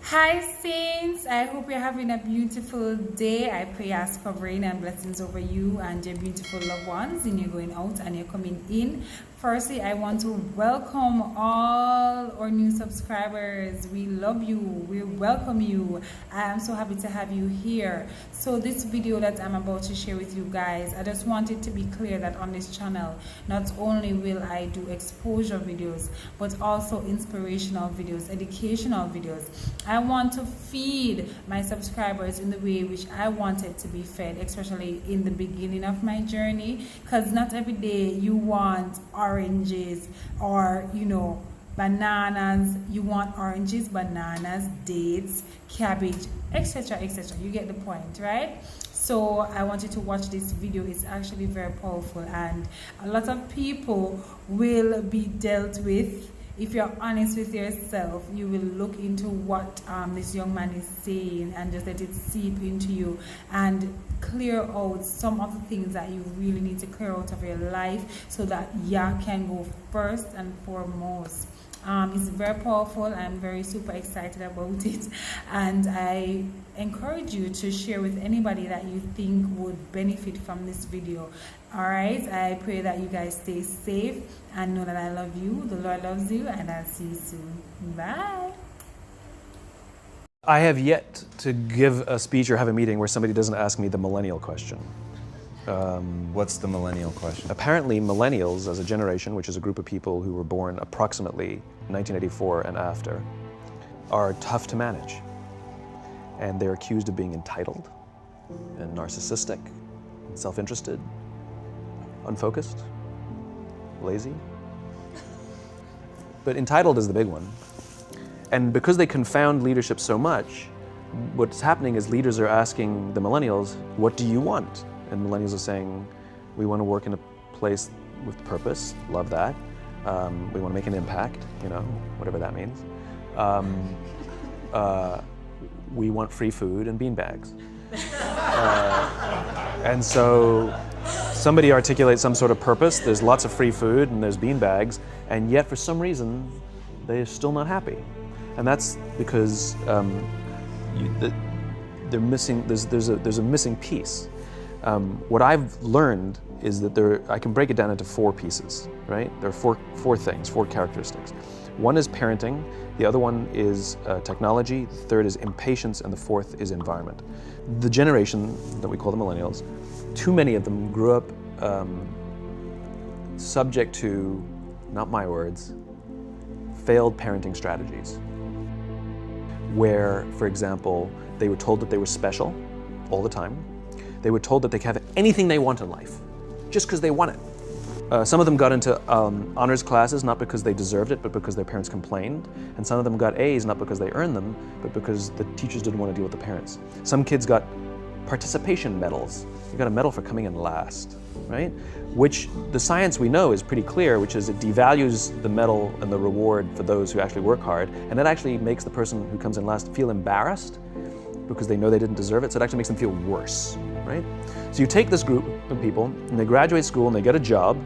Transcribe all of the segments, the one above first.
Hi Saints, I hope you're having a beautiful day. I pray God's covering and blessings over you and your beautiful loved ones, and you're going out and you're coming in. Firstly, I want to welcome all our new subscribers. We love you, we welcome you. I am so happy to have you here. So this video that I'm about to share with you guys, I just want it to be clear that on this channel, not only will I do exposure videos, but also inspirational videos, educational videos. I want to feed my subscribers in the way which I wanted to be fed, especially in the beginning of my journey, because not every day you want oranges or bananas. You want oranges, bananas, dates, cabbage, etc., etc. You get the point, right? So I want you to watch this video. It's actually very powerful, and a lot of people will be dealt with. If you're honest with yourself, you will look into what this young man is saying and just let it seep into you and clear out some of the things that you really need to clear out of your life so that Yah can go first and foremost. It's very powerful. I'm very super excited about it, and I encourage you to share with anybody that you think would benefit from this video. Alright, I pray that you guys stay safe and know that I love you, the Lord loves you, and I'll see you soon. Bye. I have yet to give a speech or have a meeting where somebody doesn't ask me the millennial question. What's the millennial question? Apparently millennials as a generation, which is a group of people who were born approximately 1984 and after, are tough to manage. And they're accused of being entitled and narcissistic, and self-interested, unfocused, lazy. But entitled is the big one. And because they confound leadership so much, what's happening is leaders are asking the millennials, what do you want? And millennials are saying, we want to work in a place with purpose, love that. We want to make an impact, whatever that means. We want free food and bean bags. And so somebody articulates some sort of purpose, there's lots of free food and there's bean bags, and yet for some reason, they're still not happy. And that's because they're missing, there's a missing piece. What I've learned is that I can break it down into four pieces, right? There are four things, four characteristics. One is parenting, the other one is technology, the third is impatience, and the fourth is environment. The generation that we call the millennials, too many of them grew up subject to, not my words, failed parenting strategies. Where, for example, they were told that they were special all the time. They were told that they could have anything they want in life, just because they want it. Some of them got into honors classes, not because they deserved it, but because their parents complained. And some of them got A's, not because they earned them, but because the teachers didn't want to deal with the parents. Some kids got participation medals. You got a medal for coming in last, right? Which the science we know is pretty clear, which is it devalues the medal and the reward for those who actually work hard. And that actually makes the person who comes in last feel embarrassed because they know they didn't deserve it. So it actually makes them feel worse, right? So you take this group of people and they graduate school and they get a job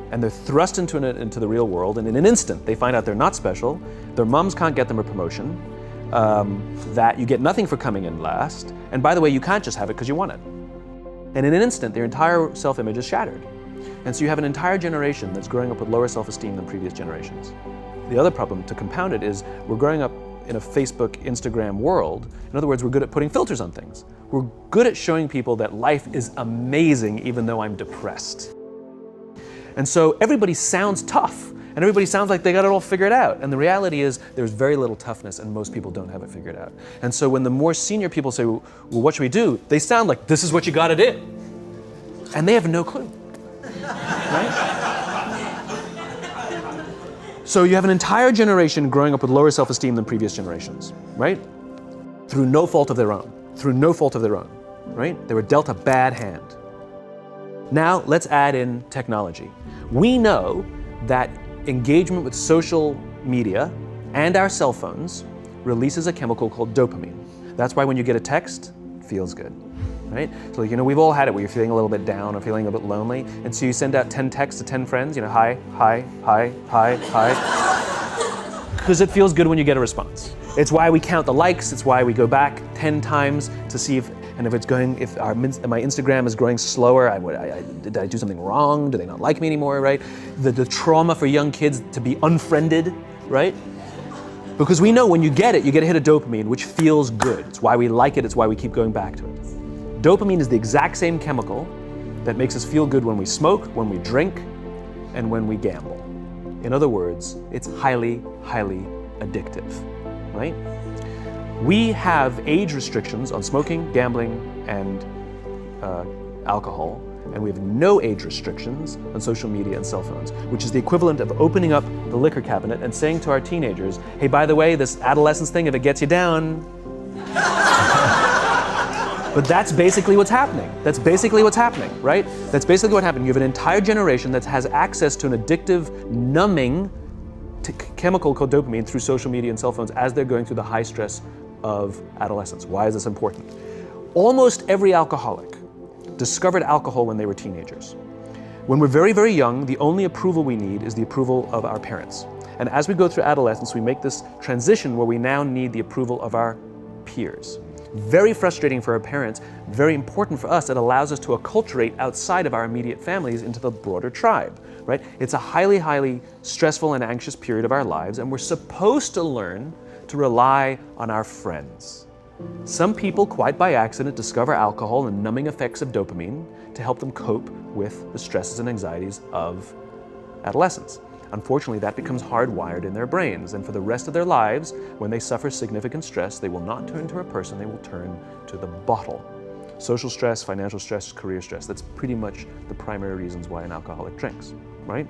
and they're thrust into the real world, and in an instant they find out they're not special, their moms can't get them a promotion, that you get nothing for coming in last, and by the way, you can't just have it because you want it. And in an instant, their entire self-image is shattered. And so you have an entire generation that's growing up with lower self-esteem than previous generations. The other problem, to compound it, is we're growing up in a Facebook, Instagram world. In other words, we're good at putting filters on things. We're good at showing people that life is amazing even though I'm depressed. And so everybody sounds tough, and everybody sounds like they got it all figured out. And the reality is there's very little toughness, and most people don't have it figured out. And so when the more senior people say, well, what should we do? They sound like, this is what you gotta do. And they have no clue, right? So you have an entire generation growing up with lower self-esteem than previous generations, right? Through no fault of their own, right? They were dealt a bad hand. Now let's add in technology. We know that engagement with social media and our cell phones releases a chemical called dopamine. That's why when you get a text, it feels good, right? So we've all had it where you're feeling a little bit down or feeling a bit lonely, and so you send out 10 texts to 10 friends, hi, hi, hi, hi, hi. Because it feels good when you get a response. It's why we count the likes. It's why we go back 10 times to see if my Instagram is growing slower, did I do something wrong? Do they not like me anymore, right? The trauma for young kids to be unfriended, right? Because we know when you get it, you get a hit of dopamine, which feels good. It's why we like it. It's why we keep going back to it. Dopamine is the exact same chemical that makes us feel good when we smoke, when we drink, and when we gamble. In other words, it's highly, highly addictive, right? We have age restrictions on smoking, gambling, and alcohol, and we have no age restrictions on social media and cell phones, which is the equivalent of opening up the liquor cabinet and saying to our teenagers, hey, by the way, this adolescence thing, if it gets you down. But that's basically what's happening. That's basically what's happening, right? That's basically what happened. You have an entire generation that has access to an addictive, numbing chemical called dopamine through social media and cell phones as they're going through the high stress of adolescence. Why is this important? Almost every alcoholic discovered alcohol when they were teenagers. When we're very, very young, the only approval we need is the approval of our parents. And as we go through adolescence, we make this transition where we now need the approval of our peers. Very frustrating for our parents, very important for us. It allows us to acculturate outside of our immediate families into the broader tribe, right? It's a highly, highly stressful and anxious period of our lives, and we're supposed to learn to rely on our friends. Some people, quite by accident, discover alcohol and numbing effects of dopamine to help them cope with the stresses and anxieties of adolescence. Unfortunately, that becomes hardwired in their brains, and for the rest of their lives, when they suffer significant stress, they will not turn to a person, they will turn to the bottle. Social stress, financial stress, career stress, that's pretty much the primary reasons why an alcoholic drinks, right?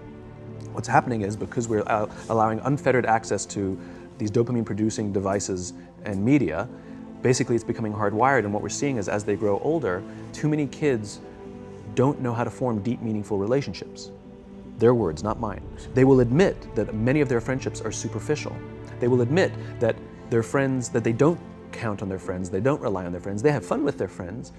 What's happening is because we're allowing unfettered access to these dopamine-producing devices and media, basically it's becoming hardwired, and what we're seeing is as they grow older, too many kids don't know how to form deep, meaningful relationships. Their words, not mine. They will admit that many of their friendships are superficial. They will admit that their friends, that they don't count on their friends, they don't rely on their friends, they have fun with their friends,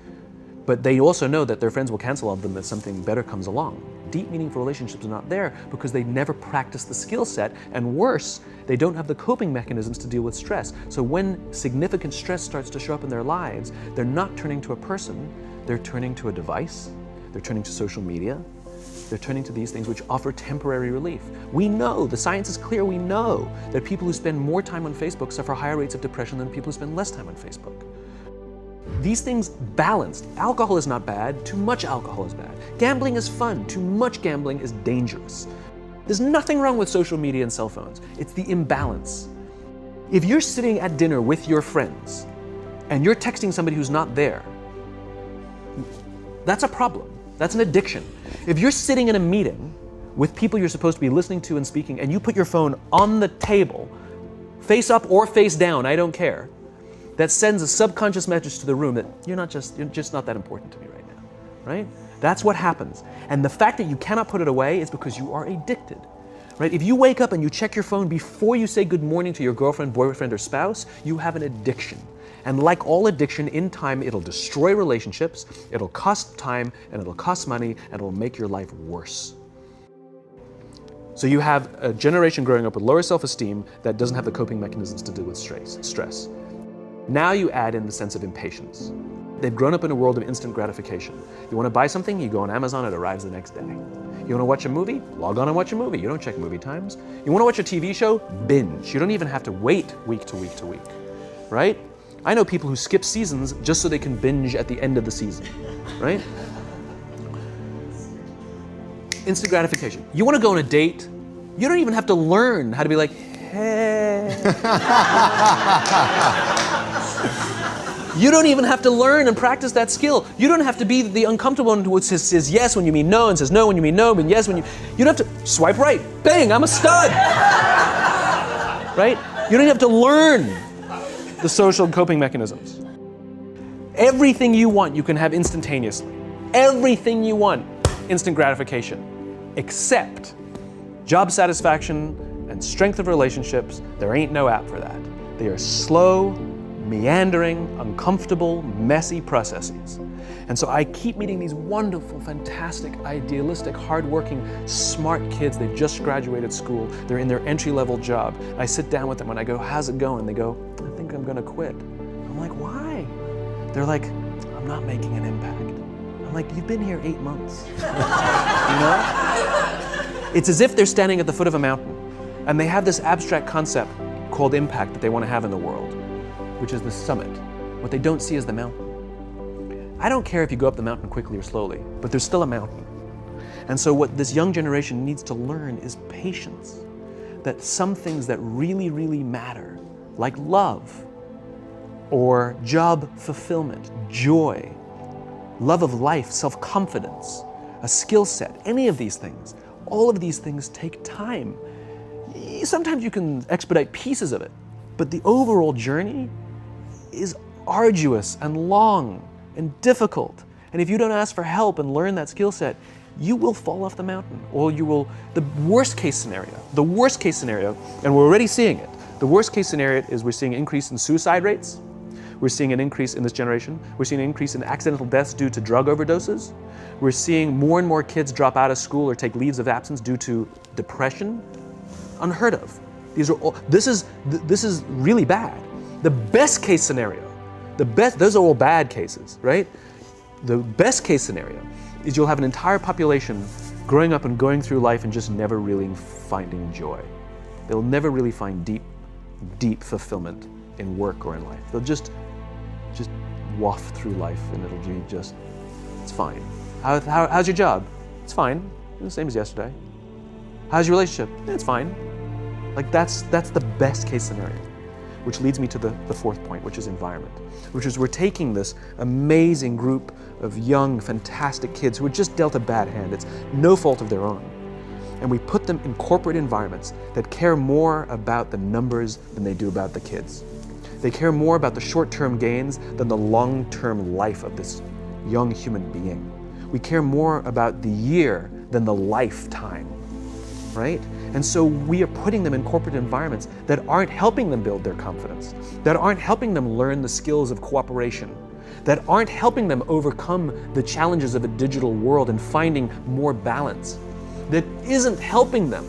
but they also know that their friends will cancel on them if something better comes along. Deep, meaningful relationships are not there because they never practice the skill set, and worse, they don't have the coping mechanisms to deal with stress. So when significant stress starts to show up in their lives, they're not turning to a person, they're turning to a device, they're turning to social media, they're turning to these things which offer temporary relief. We know, the science is clear, we know that people who spend more time on Facebook suffer higher rates of depression than people who spend less time on Facebook. These things balanced. Alcohol is not bad, too much alcohol is bad. Gambling is fun, too much gambling is dangerous. There's nothing wrong with social media and cell phones. It's the imbalance. If you're sitting at dinner with your friends and you're texting somebody who's not there, that's a problem. That's an addiction. If you're sitting in a meeting with people you're supposed to be listening to and speaking, and you put your phone on the table, face up or face down, I don't care, that sends a subconscious message to the room that you're just not that important to me right now, right? That's what happens. And the fact that you cannot put it away is because you are addicted, right? If you wake up and you check your phone before you say good morning to your girlfriend, boyfriend, or spouse, you have an addiction. And like all addiction, in time, it'll destroy relationships, it'll cost time, and it'll cost money, and it'll make your life worse. So you have a generation growing up with lower self-esteem that doesn't have the coping mechanisms to deal with stress. Now you add in the sense of impatience. They've grown up in a world of instant gratification. You want to buy something, you go on Amazon, it arrives the next day. You want to watch a movie? Log on and watch a movie. You don't check movie times. You want to watch a TV show? Binge. You don't even have to wait week to week to week, right? I know people who skip seasons just so they can binge at the end of the season, right? Instant gratification. You want to go on a date? You don't even have to learn how to be like, hey. You don't even have to learn and practice that skill. You don't have to be the uncomfortable one who says yes when you mean no and says no when you mean no, but yes when you don't have to swipe right. Bang, I'm a stud. Right? You don't have to learn the social coping mechanisms. Everything you want, you can have instantaneously. Everything you want, instant gratification. Except job satisfaction and strength of relationships, there ain't no app for that. They are slow, meandering, uncomfortable, messy processes. And so I keep meeting these wonderful, fantastic, idealistic, hardworking, smart kids. They've just graduated school. They're in their entry-level job. I sit down with them and I go, how's it going? They go, I think I'm gonna quit. I'm like, why? They're like, I'm not making an impact. I'm like, you've been here 8 months. You know? It's as if they're standing at the foot of a mountain and they have this abstract concept called impact that they want to have in the world, which is the summit. What they don't see is the mountain. I don't care if you go up the mountain quickly or slowly, but there's still a mountain. And so what this young generation needs to learn is patience. That some things that really, really matter, like love, or job fulfillment, joy, love of life, self-confidence, a skill set, any of these things, all of these things take time. Sometimes you can expedite pieces of it, but the overall journey is arduous and long and difficult. And if you don't ask for help and learn that skill set, you will fall off the mountain, or you will, the worst case scenario, and we're already seeing it, the worst case scenario is we're seeing an increase in suicide rates, we're seeing an increase in this generation, we're seeing an increase in accidental deaths due to drug overdoses, we're seeing more and more kids drop out of school or take leaves of absence due to depression. Unheard of. These are all, this is really bad. The best case scenario, those are all bad cases, right? The best case scenario is you'll have an entire population growing up and going through life and just never really finding joy. They'll never really find deep fulfillment in work or in life. They'll just waft through life and it'll be just, it's fine. How's your job? It's fine, the same as yesterday. How's your relationship? It's fine. Like that's the best case scenario, which leads me to the fourth point, which is environment, which is we're taking this amazing group of young, fantastic kids who were just dealt a bad hand. It's no fault of their own. And we put them in corporate environments that care more about the numbers than they do about the kids. They care more about the short-term gains than the long-term life of this young human being. We care more about the year than the lifetime, right? And so we are putting them in corporate environments that aren't helping them build their confidence, that aren't helping them learn the skills of cooperation, that aren't helping them overcome the challenges of a digital world and finding more balance, that isn't helping them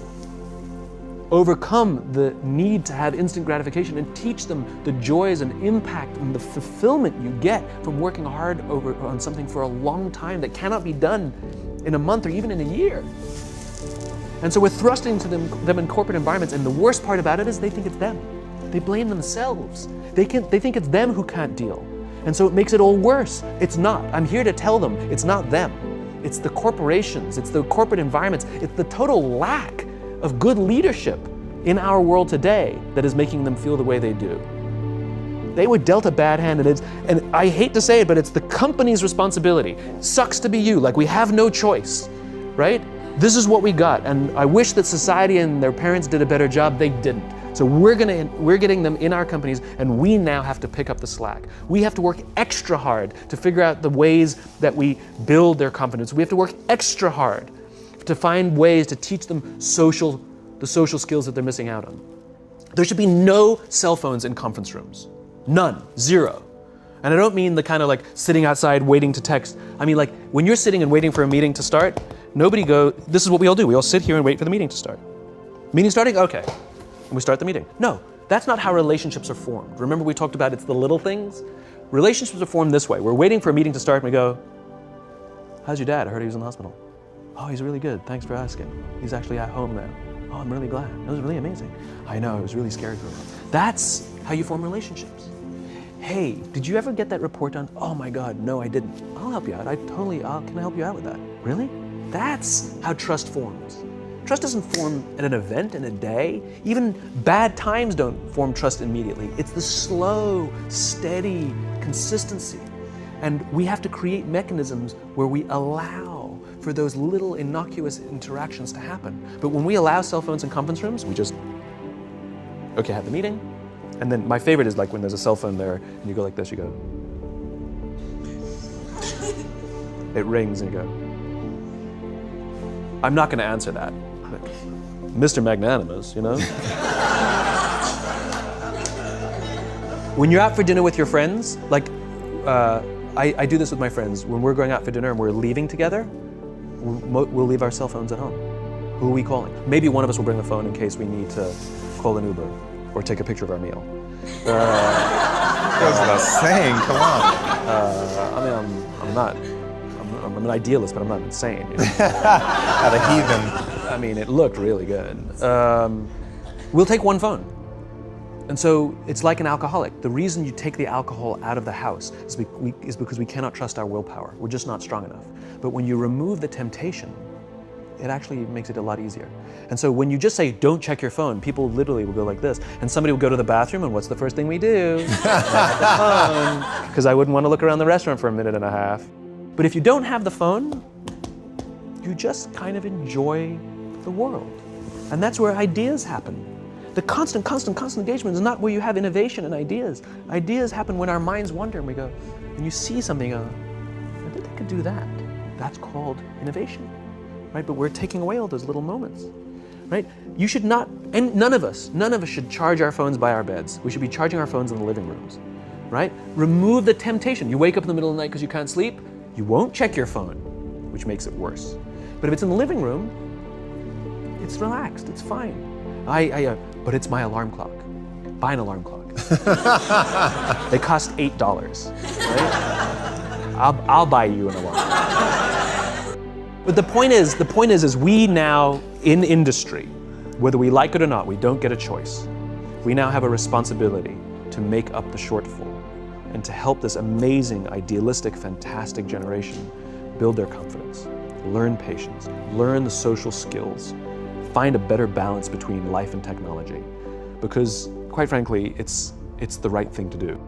overcome the need to have instant gratification and teach them the joys and impact and the fulfillment you get from working hard on something for a long time that cannot be done in a month or even in a year. And so we're thrusting to them in corporate environments, and the worst part about it is they think it's them. They blame themselves. They think it's them who can't deal. And so it makes it all worse. It's not. I'm here to tell them it's not them. It's the corporations, it's the corporate environments, it's the total lack of good leadership in our world today that is making them feel the way they do. They were dealt a bad hand, and I hate to say it, but it's the company's responsibility. Sucks to be you, like we have no choice, right? This is what we got, and I wish that society and their parents did a better job. They didn't. So we're getting them in our companies, and we now have to pick up the slack. We have to work extra hard to figure out the ways that we build their confidence. We have to work extra hard to find ways to teach them the social skills that they're missing out on. There should be no cell phones in conference rooms. None. Zero. And I don't mean the kind of like sitting outside waiting to text. I mean like when you're sitting and waiting for a meeting to start, this is what we all do. We all sit here and wait for the meeting to start. Meeting starting? Okay. And we start the meeting. No, that's not how relationships are formed. Remember we talked about it's the little things? Relationships are formed this way. We're waiting for a meeting to start and we go, how's your dad? I heard he was in the hospital. Oh, he's really good. Thanks for asking. He's actually at home now. Oh, I'm really glad. It was really amazing. I know, it was really scary for him. That's how you form relationships. Hey, did you ever get that report done? Oh my God, no, I didn't. I'll help you out. Can I help you out with that? Really? That's how trust forms. Trust doesn't form at an event in a day. Even bad times don't form trust immediately. It's the slow, steady consistency. And we have to create mechanisms where we allow for those little innocuous interactions to happen. But when we allow cell phones in conference rooms, we just, okay, have the meeting. And then my favorite is like when there's a cell phone there and you go like this, you go. It rings and you go. I'm not gonna answer that. Mr. Magnanimous, you know? When you're out for dinner with your friends, like I do this with my friends. When we're going out for dinner and we're leaving together, we'll leave our cell phones at home. Who are we calling? Maybe one of us will bring a phone in case we need to call an Uber or take a picture of our meal. Goes without saying, come on. I mean, I'm an idealist, but I'm not insane. You know? At a heathen. I mean, it looked really good. We'll take one phone. And so it's like an alcoholic. The reason you take the alcohol out of the house is because we cannot trust our willpower. We're just not strong enough. But when you remove the temptation, it actually makes it a lot easier. And so when you just say, don't check your phone, people literally will go like this. And somebody will go to the bathroom, and what's the first thing we do? Because I wouldn't want to look around the restaurant for a minute and a half. But if you don't have the phone, you just kind of enjoy the world. And that's where ideas happen. The constant engagement is not where you have innovation and ideas. Ideas happen when our minds wander and we go, and you see something, I think I could do that. That's called innovation, right? But we're taking away all those little moments, right? You should not, and none of us should charge our phones by our beds. We should be charging our phones in the living rooms, right? Remove the temptation. You wake up in the middle of the night because you can't sleep, you won't check your phone, which makes it worse. But if it's in the living room, it's relaxed, it's fine. But it's my alarm clock. Buy an alarm clock. They cost $8, right? I'll buy you an alarm clock. But the point is we now, in industry, whether we like it or not, we don't get a choice. We now have a responsibility to make up the shortfall and to help this amazing, idealistic, fantastic generation build their confidence, learn patience, learn the social skills, find a better balance between life and technology, because quite frankly, it's the right thing to do.